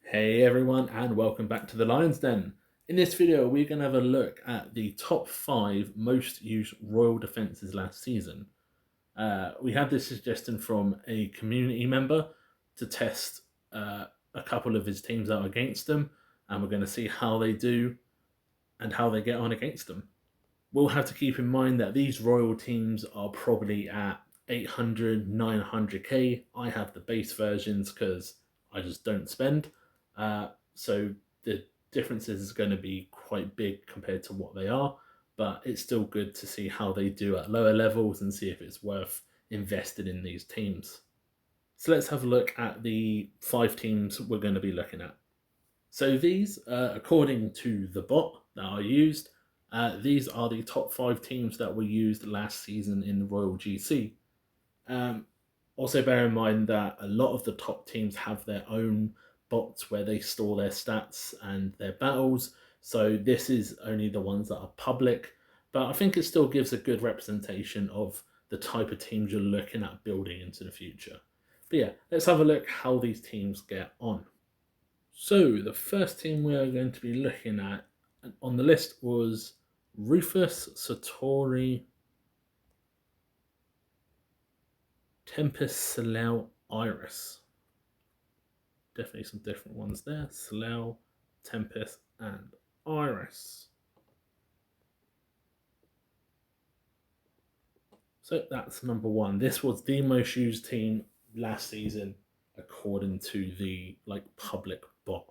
Hey everyone, and welcome back to the Lion's Den. In this video, we're going to have a look at the top 5 most used Royal defences last season. We had this suggestion from a community member to test a couple of his teams out against them, and we're going to see how they do and how they get on against them. We'll have to keep in mind that these Royal teams are probably at 800, 900k. I have the base versions because I just don't spend. So the differences is going to be quite big compared to what they are, but it's still good to see how they do at lower levels and see if it's worth investing in these teams. So let's have a look at the 5 teams we're going to be looking at. So these, according to the bot that I used, these are the top 5 teams that were used last season in the Royal GC. Also bear in mind that a lot of the top teams have their own bots where they store their stats and their battles. So this is only the ones that are public, but I think it still gives a good representation of the type of teams you're looking at building into the future. But yeah, let's have a look how these teams get on. So the first team we are going to be looking at on the list was Rufus, Satori, Tempest, Salel, Iris. Definitely some different ones there. Salel, Tempest, and Iris. So that's number one. This was the most used team last season according to the public bot.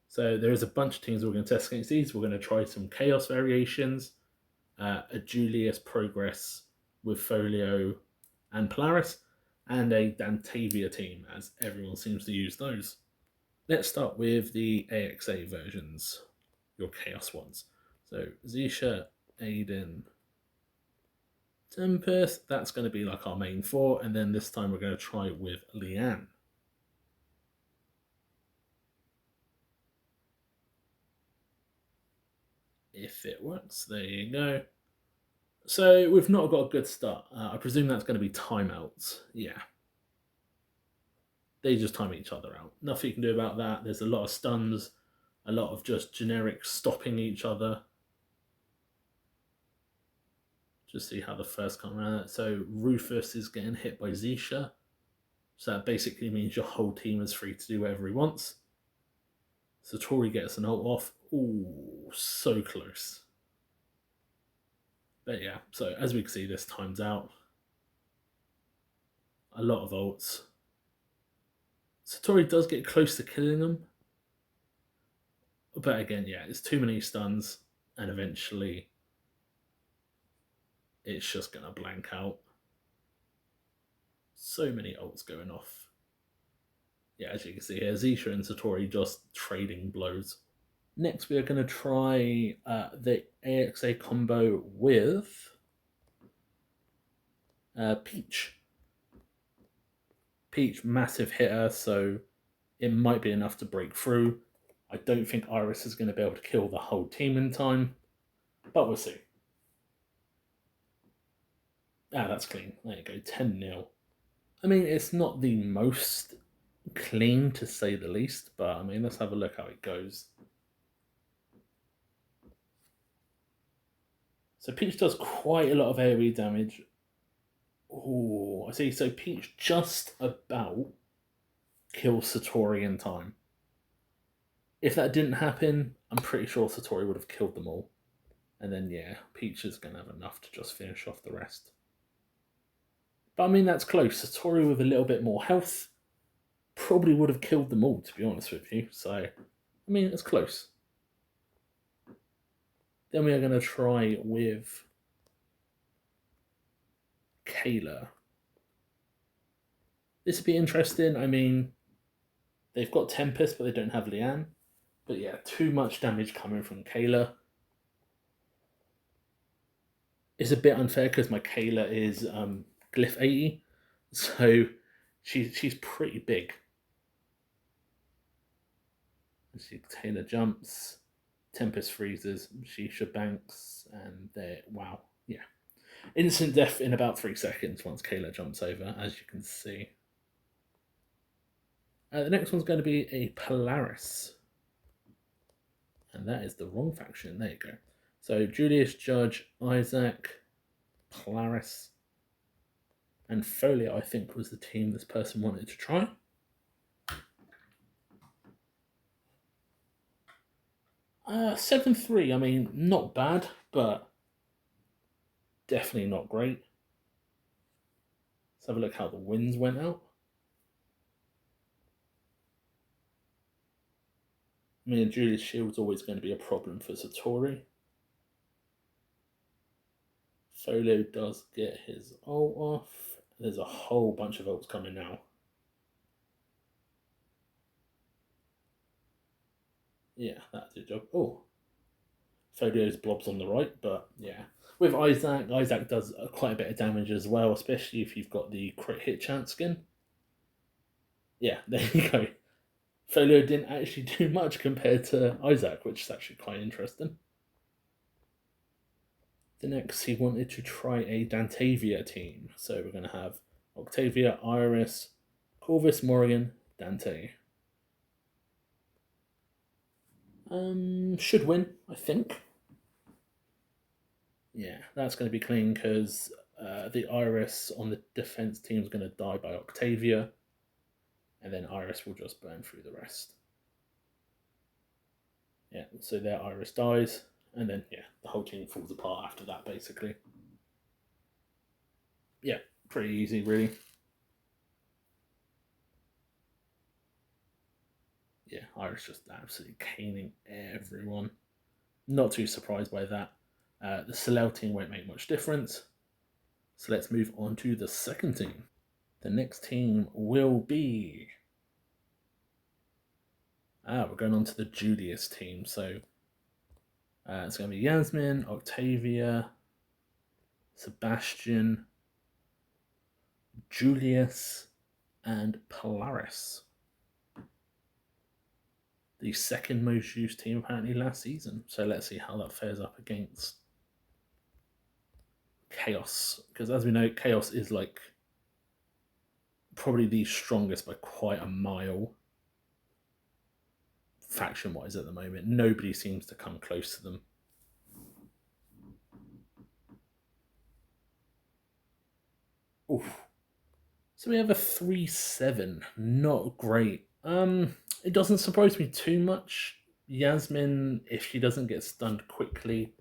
So there is a bunch of teams we're going to test against these. We're going to try some chaos variations, a Julius Progress with Folio and Polaris, and a Dantavia team, as everyone seems to use those. Let's start with the AXA versions, your Chaos ones. So Zisha, Aiden, Tempest, that's going to be like our main 4, and then this time we're going to try it with Leanne. If it works, there you go. So we've not got a good start. I presume that's going to be timeouts. Yeah. They just time each other out. Nothing you can do about that. There's a lot of stuns, a lot of just generic stopping each other. Just see how the first come around. So Rufus is getting hit by Zisha. So that basically means your whole team is free to do whatever he wants. Satori gets an ult off. Ooh, so close. But yeah, so as we can see, this times out. A lot of ults. Satori does get close to killing them. But again, yeah, it's too many stuns, and eventually it's just going to blank out. So many ults going off. Yeah, as you can see here, Zisha and Satori just trading blows. Next, we are going to try the AXA combo with Peach. Peach, massive hitter, so it might be enough to break through. I don't think Iris is going to be able to kill the whole team in time, but we'll see. Ah, that's clean. There you go, 10-0. I mean, it's not the most clean, to say the least, but I mean, let's have a look how it goes. So Peach does quite a lot of AoE damage. Oh, I see. So Peach just about kills Satori in time. If that didn't happen, I'm pretty sure Satori would have killed them all. And then, yeah, Peach is going to have enough to just finish off the rest. But I mean, that's close. Satori with a little bit more health probably would have killed them all, to be honest with you. So, I mean, it's close. Then we are going to try with Kayla. This would be interesting. I mean, they've got Tempest, but they don't have Leanne. But yeah, too much damage coming from Kayla. It's a bit unfair because my Kayla is Glyph 80, so she's pretty big. See, Taylor jumps, Tempest freezes, Shisha banks, and there. Wow, yeah, instant death in about 3 seconds once Kayla jumps over, as you can see. The next one's going to be a Polaris. And that is the wrong faction. There you go. So Julius, Judge, Isaac, Polaris, and Folio, I think, was the team this person wanted to try. Uh, 7-3, I mean, not bad, but definitely not great. Let's have a look how the wins went out. I mean, Julius Shield's always going to be a problem for Satori. Folio does get his ult off. There's a whole bunch of ults coming now. Yeah, that's your job. Oh, Folio's blobs on the right, but yeah. With Isaac, Isaac does quite a bit of damage as well, especially if you've got the crit hit chance skin. Yeah, there you go. Folio didn't actually do much compared to Isaac, which is actually quite interesting. The next, he wanted to try a Dantavia team. So we're going to have Octavia, Iris, Corvus, Morrigan, Dante. Should win, I think. Yeah, that's going to be clean because the Iris on the defense team is going to die by Octavia, and then Iris will just burn through the rest. Yeah, so their Iris dies, and then yeah, the whole team falls apart after that, basically. Yeah, pretty easy, really. Yeah, Iris just absolutely caning everyone. Not too surprised by that. The Salel team won't make much difference. So let's move on to the second team. The next team will be... we're going on to the Julius team. So it's going to be Yasmin, Octavia, Sebastian, Julius, and Polaris. The second most used team apparently last season. So let's see how that fares up against Chaos. Because as we know, Chaos is like probably the strongest by quite a mile faction-wise at the moment. Nobody seems to come close to them. Oof. So we have a 3-7. Not great. It doesn't surprise me too much. Yasmin, if she doesn't get stunned quickly,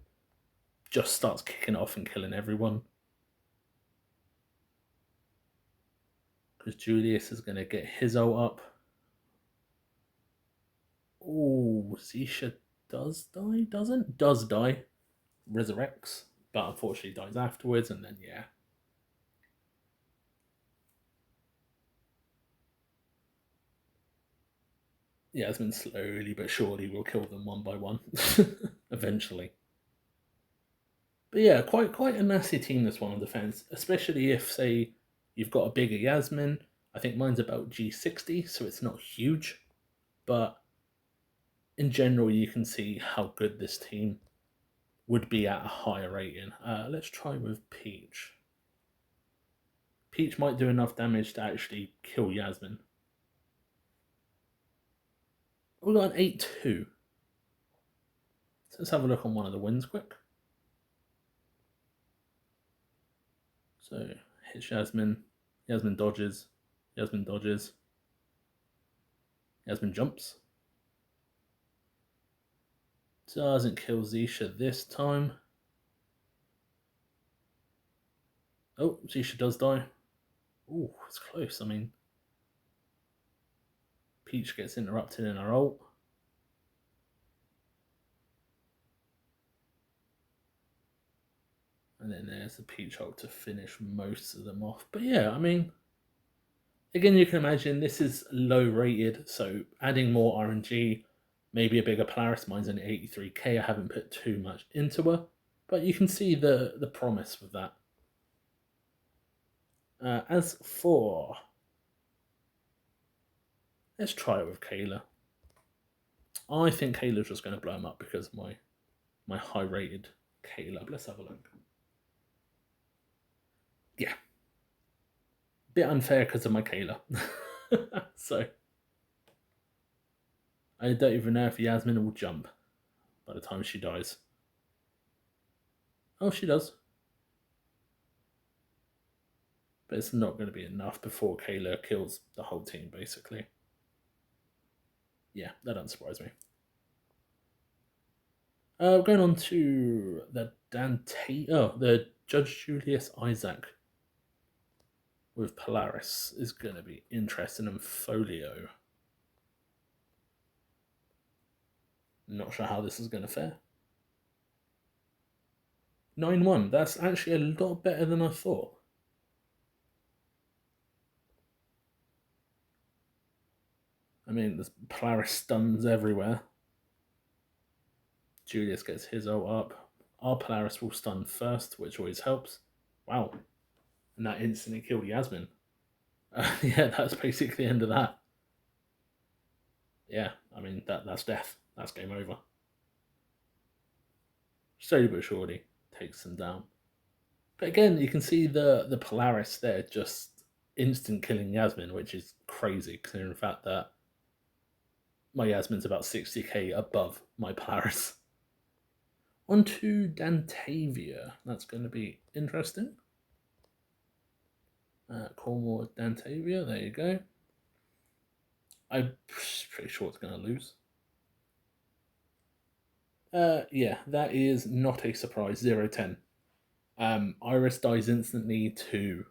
just starts kicking off and killing everyone. Because Julius is going to get his ult up. Oh, Zisha does die, doesn't? Does die. Resurrects, but unfortunately dies afterwards, and then yeah. Yasmin slowly but surely will kill them one by one, eventually. But yeah, quite a nasty team, this one on defense, especially if, say, you've got a bigger Yasmin. I think mine's about G60, so it's not huge, but in general, you can see how good this team would be at a higher rating. Let's try with Peach. Peach might do enough damage to actually kill Yasmin. We got an 8-2. So let's have a look on one of the wins quick. So hits Yasmin. Yasmin dodges. Yasmin dodges. Yasmin jumps. Doesn't kill Zisha this time. Oh, Zisha does die. Ooh, it's close. I mean, Peach gets interrupted in her ult. And then there's the Peach ult to finish most of them off. But yeah, I mean, again, you can imagine this is low rated, so adding more RNG, maybe a bigger Polaris. Mine's only 83k. I haven't put too much into her, but you can see the promise with that. As for... let's try it with Kayla. I think Kayla's just going to blow him up because of my high-rated Kayla. Let's have a look. Yeah. Bit unfair because of my Kayla. So, I don't even know if Yasmin will jump by the time she dies. Oh, she does. But it's not going to be enough before Kayla kills the whole team, basically. Yeah, that doesn't surprise me. Going on to the the Judge Julius Isaac with Polaris is going to be interesting, and Folio. Not sure how this is going to fare. 9-1. That's actually a lot better than I thought. I mean, there's Polaris stuns everywhere. Julius gets his ult up. Our Polaris will stun first, which always helps. Wow. And that instantly killed Yasmin. Yeah, that's basically the end of that. Yeah, I mean, that's death. That's game over. Slowly but surely takes them down. But again, you can see the Polaris there just instant killing Yasmin, which is crazy, considering the fact that my Yasmin's about 60k above my Polaris. On to Dantavia. That's going to be interesting. Cornwall Dantavia, there you go. I'm pretty sure it's going to lose. Yeah, that is not a surprise. 0-10. Iris dies instantly to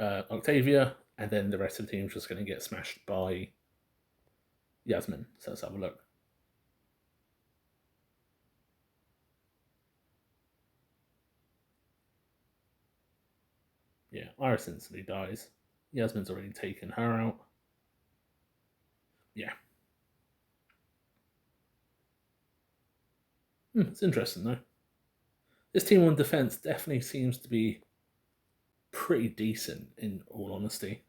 Octavia, and then the rest of the team's just going to get smashed by Yasmin. So let's have a look. Yeah, Iris instantly dies. Yasmin's already taken her out. Yeah. It's interesting though. This team on defense definitely seems to be pretty decent, in all honesty.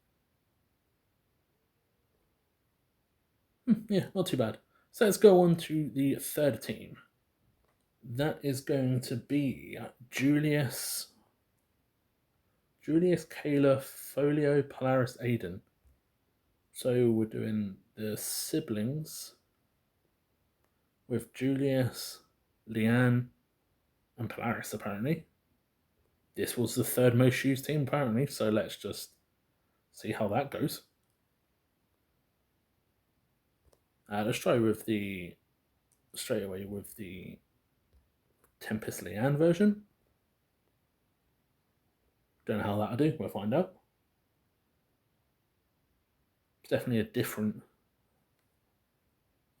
Yeah, not too bad. So let's go on to the third team. That is going to be Julius, Kayla, Folio, Polaris, Aiden. So we're doing the siblings with Julius, Leanne, and Polaris, apparently. This was the third most used team, apparently, so let's just see how that goes. Let's try with straight away with the Tempest Leanne version. Don't know how that'll do, we'll find out. It's definitely a different...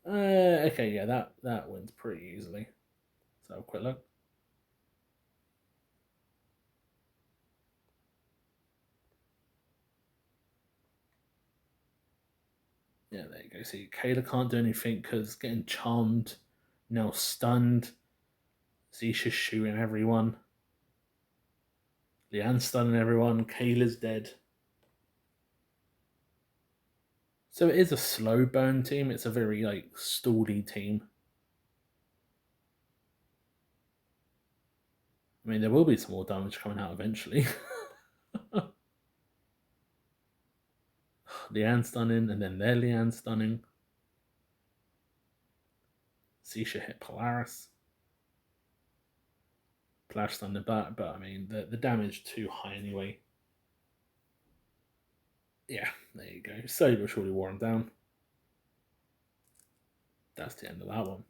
okay, yeah, that wins pretty easily. So have a quick look. Yeah, there you go. See, Kayla can't do anything because getting charmed, now stunned. Zisha's shooting everyone. Leanne's stunning everyone. Kayla's dead. So it is a slow burn team. It's a very like stally team. I mean, there will be some more damage coming out eventually. Leanne stunning, and then their Leanne stunning. Zisha hit Polaris. Polaris stunned the back, but I mean, the damage too high anyway. Yeah, there you go. Slowly but surely wore him down. That's the end of that one.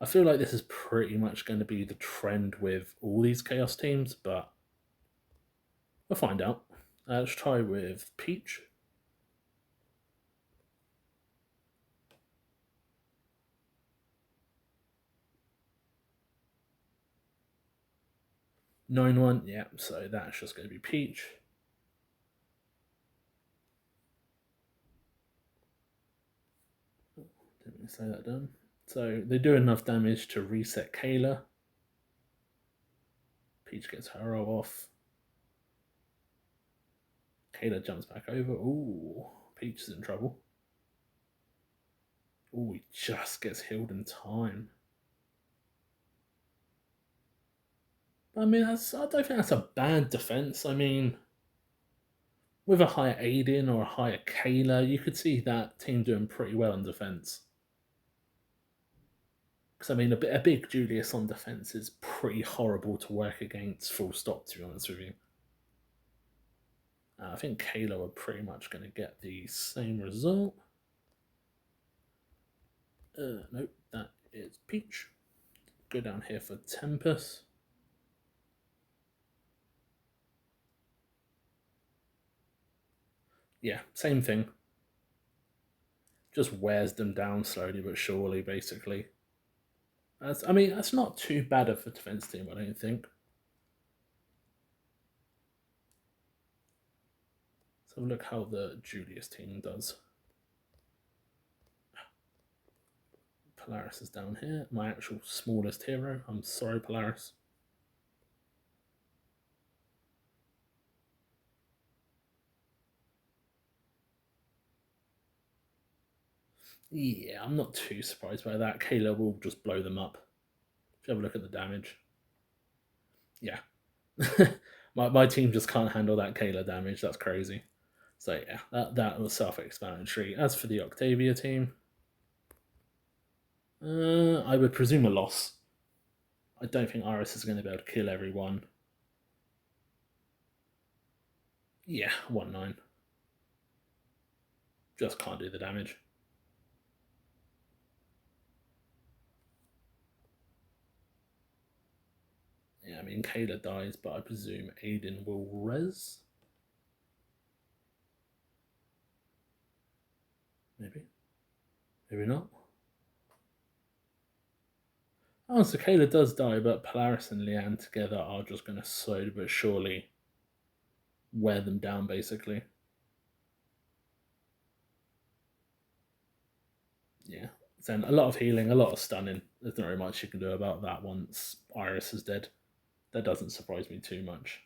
I feel like this is pretty much going to be the trend with all these Chaos teams, but we'll find out. Let's try with Peach. - 9-1, yeah, so that's just going to be Peach. Didn't mean to say that done. So they do enough damage to reset Kayla. Peach gets her off. Kayla jumps back over. Ooh, Peach is in trouble. Ooh, he just gets healed in time. I mean, I don't think that's a bad defense. I mean, with a higher Aiden or a higher Kayla, you could see that team doing pretty well on defense. Because I mean, a big Julius on defense is pretty horrible to work against. Full stop. To be honest with you, I think Kayla are pretty much going to get the same result. Nope, that is Peach. Go down here for Tempest. Yeah, same thing. Just wears them down slowly but surely, basically. I mean, that's not too bad of a defense team, I don't think. Let's have a look how the Julius team does. Polaris is down here, my actual smallest hero. I'm sorry, Polaris. Yeah, I'm not too surprised by that. Kayla will just blow them up. If you have a look at the damage. Yeah. my team just can't handle that Kayla damage. That's crazy. So yeah, that was self-explanatory. As for the Octavia team, I would presume a loss. I don't think Iris is going to be able to kill everyone. Yeah, 1-9. Just can't do the damage. Yeah, I mean, Kayla dies, but I presume Aiden will res. Maybe. Maybe not. Oh, so Kayla does die, but Polaris and Leanne together are just going to slowly but surely wear them down, basically. Yeah. Then a lot of healing, a lot of stunning. There's not very much you can do about that once Iris is dead. That doesn't surprise me too much.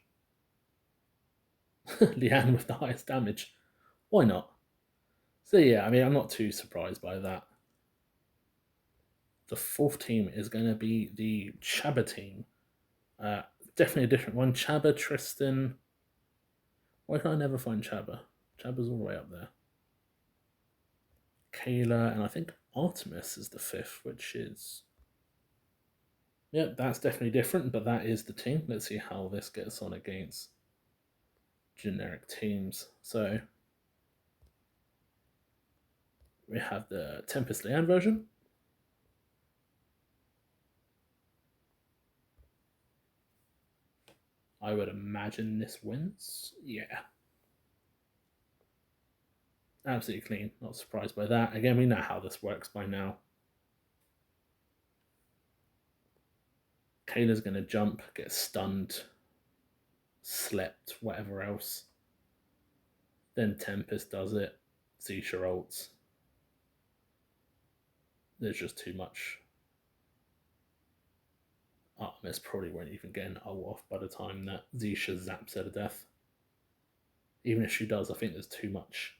Leanne with the highest damage. Why not? So yeah, I mean, I'm not too surprised by that. The fourth team is going to be the Chabba team. Definitely a different one. Chabba, Tristan. Why can I never find Chabba? Chabba's all the way up there. Kayla, and I think Artemis is the fifth, which is... Yep, that's definitely different, but that is the team. Let's see how this gets on against generic teams. So we have the Tempest Leanne version. I would imagine this wins. Yeah. Absolutely clean. Not surprised by that. Again, we know how this works by now. Kayla's going to jump, get stunned, slept, whatever else. Then Tempest does it. Zisha ults. There's just too much. Artemis probably won't even get an ult off by the time that Zisha zaps her to death. Even if she does, I think there's too much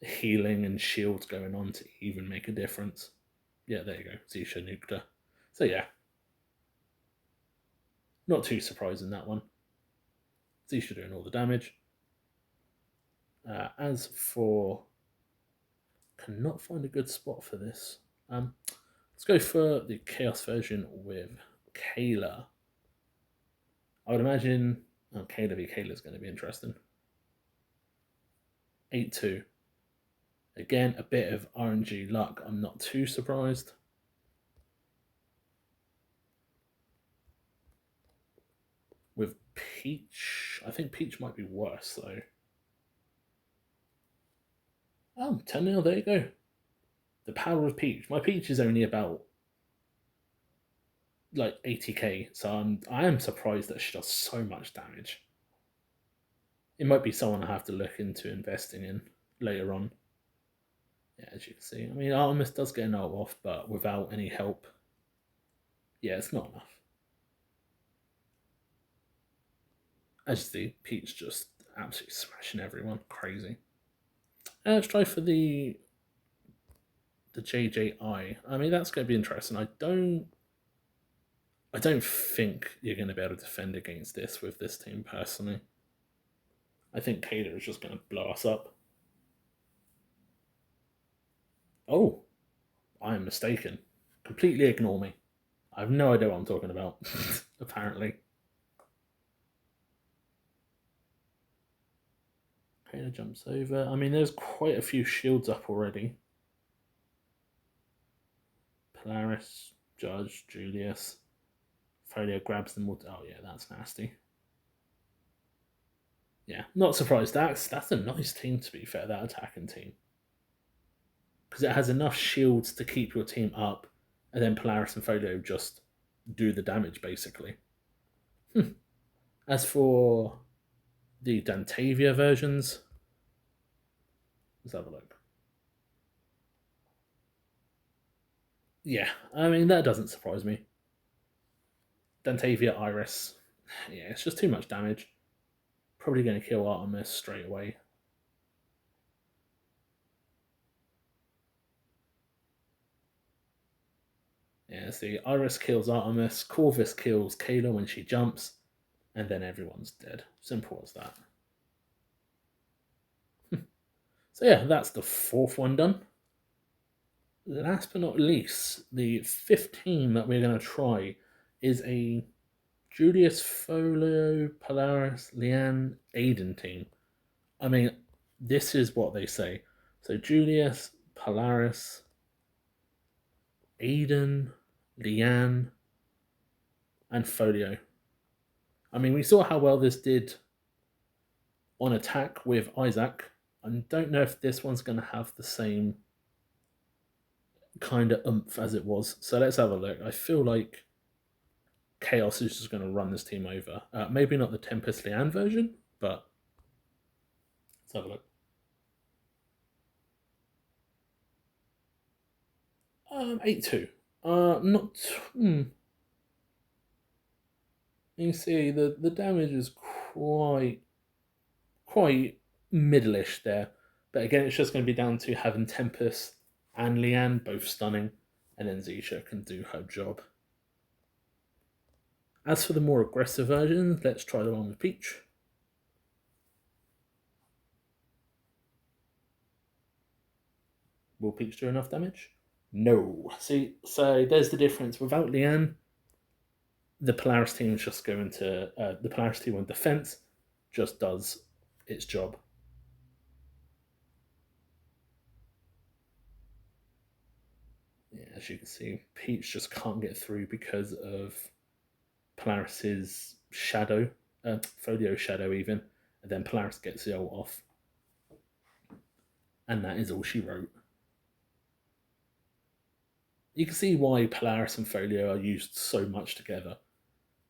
healing and shields going on to even make a difference. Yeah, there you go. Zisha nuked her. So yeah. Not too surprising that one. Zisha doing all the damage. As for... Cannot find a good spot for this. Let's go for the Chaos version with Kayla. I would imagine Kayla v Kayla is going to be interesting. 8-2. Again, a bit of RNG luck. I'm not too surprised. With Peach, I think Peach might be worse though. Oh, 10-0, there you go. The power of Peach. My Peach is only about like 80k, so I am surprised that she does so much damage. It might be someone I have to look into investing in later on. Yeah, as you can see. I mean, Artemis does get an ult off, but without any help. Yeah, it's not enough. As you see, Peach just absolutely smashing everyone. Crazy. Let's try for the JJI. I mean, that's going to be interesting. I don't think you're going to be able to defend against this with this team, personally. I think Kayla is just going to blow us up. Oh, I am mistaken. Completely ignore me. I have no idea what I'm talking about, apparently. Kayla jumps over. I mean, there's quite a few shields up already. Polaris, Judge, Julius. Folio grabs them all. Oh, yeah, that's nasty. Yeah, not surprised. That's a nice team, to be fair, that attacking team. Because it has enough shields to keep your team up, and then Polaris and Folio just do the damage, basically. As for the Dantavia versions, let's have a look. Yeah, I mean, that doesn't surprise me. Dantavia, Iris. Yeah, it's just too much damage. Probably going to kill Artemis straight away. Yeah, see, Iris kills Artemis, Corvus kills Kayla when she jumps, and then everyone's dead. Simple as that. So yeah, that's the fourth one done. Last but not least, the fifth team that we're going to try is a Julius, Folio, Polaris, Leanne, Aiden team. I mean, this is what they say. So Julius, Polaris, Aiden, Leanne, and Folio. I mean, we saw how well this did on attack with Isaac. I don't know if this one's going to have the same kind of oomph as it was. So let's have a look. I feel like Chaos is just going to run this team over. Maybe not the Tempest Leanne version, but let's have a look. 8-2. Not. You see, the damage is quite middle-ish there. But again, it's just going to be down to having Tempest and Leanne both stunning, and then Zisha can do her job. As for the more aggressive version, let's try the one with Peach. Will Peach do enough damage? No. See, so there's the difference. Without Leanne, the Polaris team is just going to the Polaris team on defense just does its job. Yeah, as you can see, Peach just can't get through because of Polaris's shadow, Folio shadow even, and then Polaris gets the ult off. And that is all she wrote. You can see why Polaris and Folio are used so much together.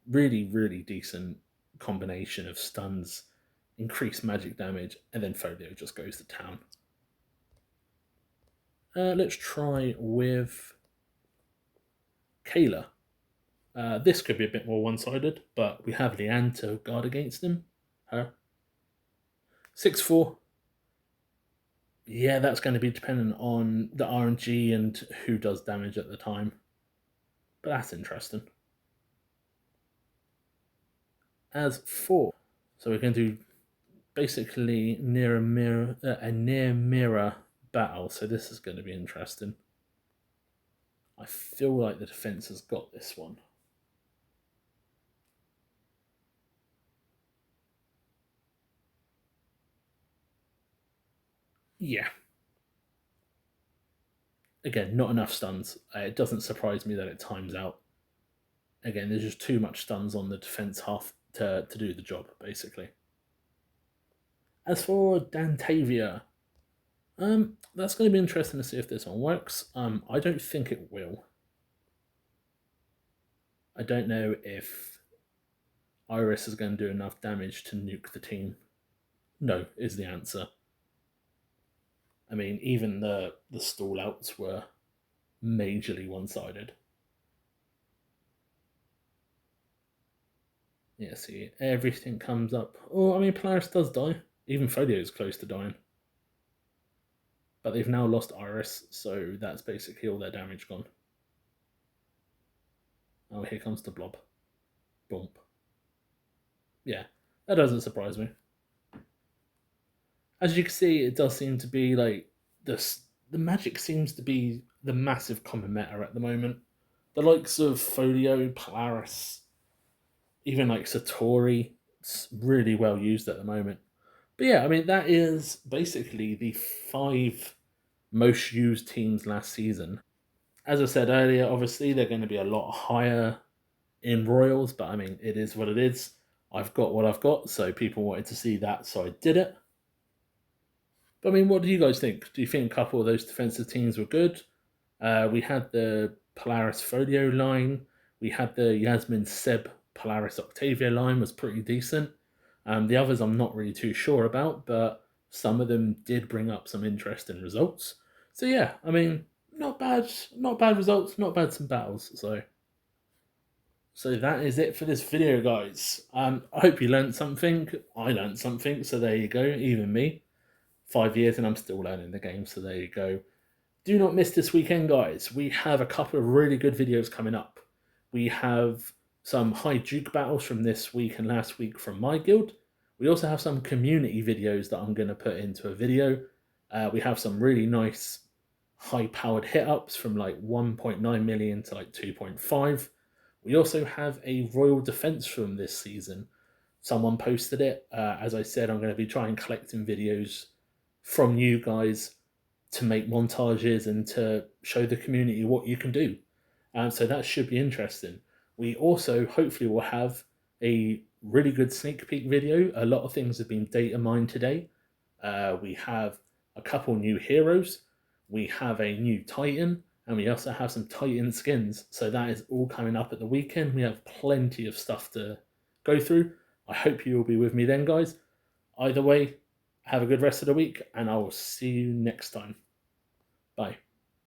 Really, really decent combination of stuns, increased magic damage, and then Folio just goes to town. Let's try with Kayla. This could be a bit more one-sided, but we have Leanne to guard against him. Her 6-4. Yeah, that's going to be dependent on the RNG and who does damage at the time. But that's interesting. As for, so we're going to do basically a near mirror battle. So this is going to be interesting. I feel like the defense has got this one. Yeah. Again, not enough stuns. It doesn't surprise me that it times out. Again, there's just too much stuns on the defense half to do the job, basically. As for Dantavia, that's going to be interesting to see if this one works. I don't think it will. I don't know if Iris is going to do enough damage to nuke the team. No, is the answer. I mean, even the stall outs were majorly one-sided. Yeah, see, everything comes up. Oh, I mean, Polaris does die. Even Folio is close to dying. But they've now lost Iris, so that's basically all their damage gone. Oh, here comes the blob. Bump. Yeah, that doesn't surprise me. As you can see, it does seem to be like the magic seems to be the massive common meta at the moment. The likes of Folio, Polaris, even like Satori, it's really well used at the moment. But yeah, I mean that is basically the 5 most used teams last season. As I said earlier, obviously they're going to be a lot higher in Royals, but I mean it is what it is. I've got what I've got, so people wanted to see that, so I did it. But I mean, what do you guys think? Do you think a couple of those defensive teams were good? We had the Polaris Folio line. We had the Yasmin Seb Polaris Octavia line was pretty decent. The others I'm not really too sure about, but some of them did bring up some interesting results. So yeah, I mean, not bad results, not bad some battles. So that is it for this video, guys. I hope you learned something. I learned something, so there you go. Even me, 5 years and I'm still learning the game. So there you go. Do not miss this weekend, guys. We have a couple of really good videos coming up. We have some high Duke battles from this week and last week from my guild. We also have some community videos that I'm going to put into a video. We have some really nice high-powered hit-ups from like 1.9 million to like 2.5. We also have a Royal Defense from this season. Someone posted it. As I said, I'm going to be trying collecting videos from you guys to make montages and to show the community what you can do. So that should be interesting. We also hopefully will have a really good sneak peek video. A lot of things have been data mined today. We have a couple new heroes. We have a new Titan, and we also have some Titan skins. So that is all coming up at the weekend. We have plenty of stuff to go through. I hope you will be with me then, guys. Either way, have a good rest of the week, and I will see you next time. Bye.